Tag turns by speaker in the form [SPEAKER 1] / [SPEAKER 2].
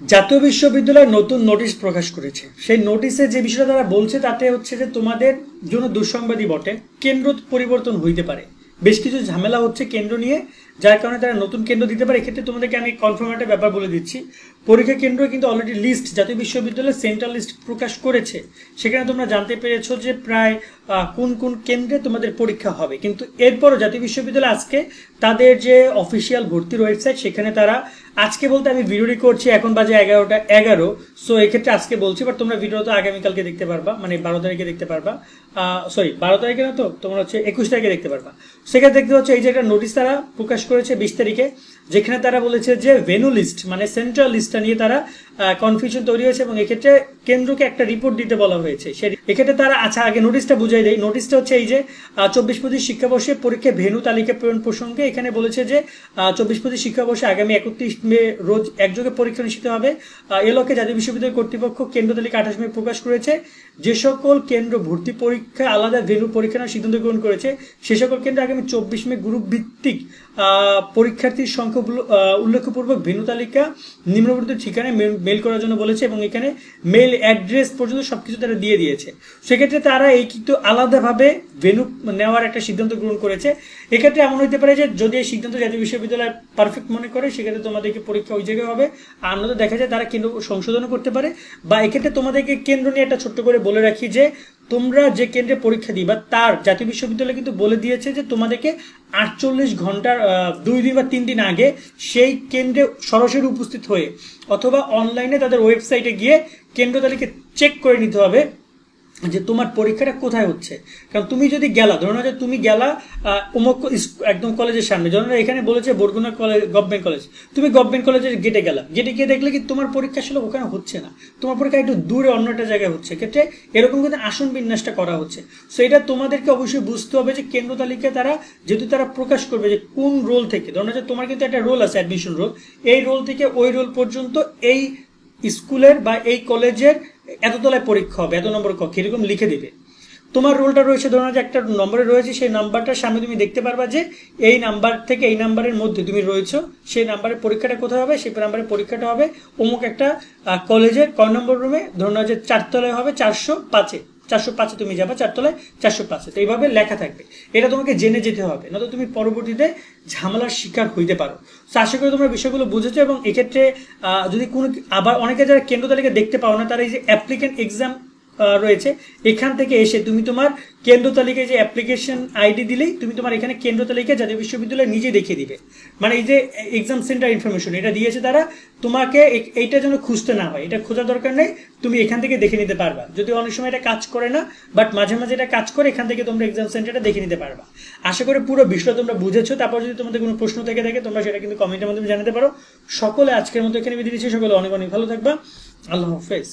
[SPEAKER 1] জাতীয় বিশ্ববিদ্যালয় নতুন নোটিশ প্রকাশ করেছে। সেই নোটিশে যে বিষয়টা তারা বলছে তাতে হচ্ছে যে তোমাদের জন্য দুঃসংবাদই বটে, কেন্দ্র পরিবর্তন হইতে পারে। বেশ কিছু ঝামেলা হচ্ছে কেন্দ্র নিয়ে, যার কারণে তারা নতুন কেন্দ্র দিতে পারে। এক্ষেত্রে তোমাদেরকে আমি কনফার্ম একটা ব্যাপার বলে দিচ্ছি, পরীক্ষা কেন্দ্র কিন্তু অলরেডি লিস্ট জাতীয় বিশ্ববিদ্যালয় সেন্ট্রাল লিস্ট প্রকাশ করেছে। সেখানে তোমরা জানতে পেরেছো যে প্রায় কোন কোন কেন্দ্রে তোমাদের পরীক্ষা হবে। কিন্তু এরপরও জাতীয় বিশ্ববিদ্যালয় আজকে তাদের যে অফিসিয়াল ভর্তির ওয়েবসাইট, সেখানে তারা আজকে বলতে আমি ভিডিওটি করছি এখন বাজে 11টা 11, সো এক্ষেত্রে আজকে বলছি, বাট তোমরা ভিডিও তো আগামীকালকে দেখতে পারবা, মানে 12 তারিখে দেখতে পারবা। সরি 12 তারিখে না, তো তোমরা হচ্ছে 21 তারিখে দেখতে পারবা। সেখানে দেখতে হচ্ছে এই যে একটা নোটিশ তারা প্রকাশ করেছে 20 তারিখে, যেখানে তারা বলেছে যে ভেনু লিস্ট মানে সেন্ট্রাল লিস্টটা নিয়ে তারা কনফিউশন তৈরি হয়েছে এবং এক্ষেত্রে কেন্দ্রকে একটা রিপোর্ট দিতে বলা হয়েছে। এক্ষেত্রে তারা আচ্ছা আগে নোটিশটা বুঝাই দেয়। নোটিশটা হচ্ছে এই যে 24-25 শিক্ষাবর্ষে পরীক্ষা ভেনু তালিকা প্রেরণ প্রসঙ্গে এখানে বলেছে যে 24-25 শিক্ষাবর্ষে আগামী 31 মে রোজ একযোগে পরীক্ষা অনুষ্ঠিত হবে। এ লক্ষ্যে জাতীয় বিশ্ববিদ্যালয় কর্তৃপক্ষ কেন্দ্র তালিকা 28 মে প্রকাশ করেছে। যে সকল কেন্দ্র ভর্তি পরীক্ষায় আলাদা ভেনু পরীক্ষা নেওয়ার সিদ্ধান্ত গ্রহণ করেছে, সে সকল কেন্দ্র আগামী 24 মে গ্রুপ ভিত্তিক পরীক্ষার্থীর সংখ্যা উল্লেখপূর্বক ভেনু তালিকা নিম্নবর্ণিত ঠিকানায় মেল করার জন্য বলেছে এবং এখানে মেল অ্যাড্রেস পর্যন্ত সবকিছু তারা দিয়ে দিয়েছে। সেক্ষেত্রে তারা এই কিন্তু আলাদাভাবে ভেনু নেওয়ার একটা সিদ্ধান্ত গ্রহণ করেছে। এক্ষেত্রে এমন হতে পারে যে যদি এই সিদ্ধান্ত জাতীয় বিশ্ববিদ্যালয় পারফেক্ট মনে করে, সেক্ষেত্রে তোমাদেরকে পরীক্ষা ওই জায়গায় হবে। আর নয়তো দেখা যায় তারা কেন্দ্র সংশোধনও করতে পারে। বা এক্ষেত্রে তোমাদেরকে কেন্দ্র নিয়ে একটা ছোট্ট করে বলে রাখি যে তোমরা যে কেন্দ্রে পরীক্ষা দিবা তার জাতীয় বিশ্ববিদ্যালয় কিন্তু বলে দিয়েছে যে তোমাদেরকে 48 ঘন্টার 2 দিন বা 3 দিন আগে সেই কেন্দ্রে সরাসরি উপস্থিত হয়ে অথবা অনলাইনে তাদের ওয়েবসাইটে গিয়ে কেন্দ্র তালিকা চেক করে নিতে হবে যে তোমার পরীক্ষাটা কোথায় হচ্ছে। কারণ তুমি যদি গেলা, ধরো যে তুমি গেলা অমুক একদম কলেজের সামনে, ধরো এখানে বলেছে বরগুনা কলেজ গভর্নমেন্ট কলেজ, তুমি গভর্নমেন্ট কলেজের গেটে গেলা, গেটে গিয়ে দেখলে কি তোমার পরীক্ষা আসলে ওখানে হচ্ছে না, তোমার পরীক্ষা একটু দূরে অন্য একটা জায়গায় হচ্ছে। ক্ষেত্রে এরকম কিন্তু আসন বিন্যাসটা করা হচ্ছে। সো এটা তোমাদেরকে অবশ্যই বুঝতে হবে যে কেন্দ্র তালিকা তারা যেহেতু তারা প্রকাশ করবে যে কোন রোল থেকে, ধরো যে তোমার কিন্তু একটা রোল আছে অ্যাডমিশন রোল, এই রোল থেকে ওই রোল পর্যন্ত এই স্কুলের বা এই কলেজের এত তলায় পরীক্ষা হবে, এত নম্বর কক্ষে, এরকম লিখে দিবে। তোমার রোলটা রয়েছে, ধরো যে একটা নম্বরে রয়েছে, সেই নাম্বারটার সামনে তুমি দেখতে পারবা যে এই নাম্বার থেকে এই নাম্বারের মধ্যে তুমি রয়েছো, সেই নাম্বারের পরীক্ষাটা কোথায় হবে, সেই নাম্বারের পরীক্ষাটা হবে অমুক একটা কলেজের ক নম্বর রুমে, ধরো যে 4 তলায় হবে 405-এ, 405-এ তুমি যাবা, 4 তলায় 405-এ, তো এইভাবে লেখা থাকবে। এটা তোমাকে জেনে যেতে হবে, নয়তো তুমি পরবর্তীতে ঝামেলার শিকার হইতে পারো। তো আশা করি তোমরা বিষয়গুলো বুঝেছো। এবং এক্ষেত্রে যদি কোনো আবার অনেকে যারা কেন্দ্র তালিকা দেখতে পাও না, তারা এই যে অ্যাপ্লিকেন্ট এক্সাম রয়েছে, এখান থেকে এসে তুমি তোমার কেন্দ্র তালিকায় যে অ্যাপ্লিকেশন আইডি দিলেই তুমি তোমার এখানে কেন্দ্র তালিকায় জাতীয় বিশ্ববিদ্যালয় নিজে দেখিয়ে দিবে। মানে এই যে এক্সাম সেন্টার ইনফরমেশন এটা দিয়েছে তারা, তোমাকে এইটা যেন খুঁজতে না হয়, এটা খোঁজার দরকার নেই, তুমি এখান থেকে দেখে নিতে পারবা। যদি অনেক সময় এটা কাজ করে না, বাট মাঝে মাঝে এটা কাজ করে, এখান থেকে তোমরা এক্সাম সেন্টারটা দেখে নিতে পারবা। আশা করি পুরো বিষয় তোমরা বুঝেছো। তারপর যদি তোমাদের কোনো প্রশ্ন থেকে থাকে তোমরা সেটা কিন্তু কমেন্টের মাধ্যমে জানাতে পারো। সকলে আজকের মতো এখানে বিদায় দিচ্ছি, সকলে অনেক অনেক ভালো থাকবা। আল্লাহ হাফেজ।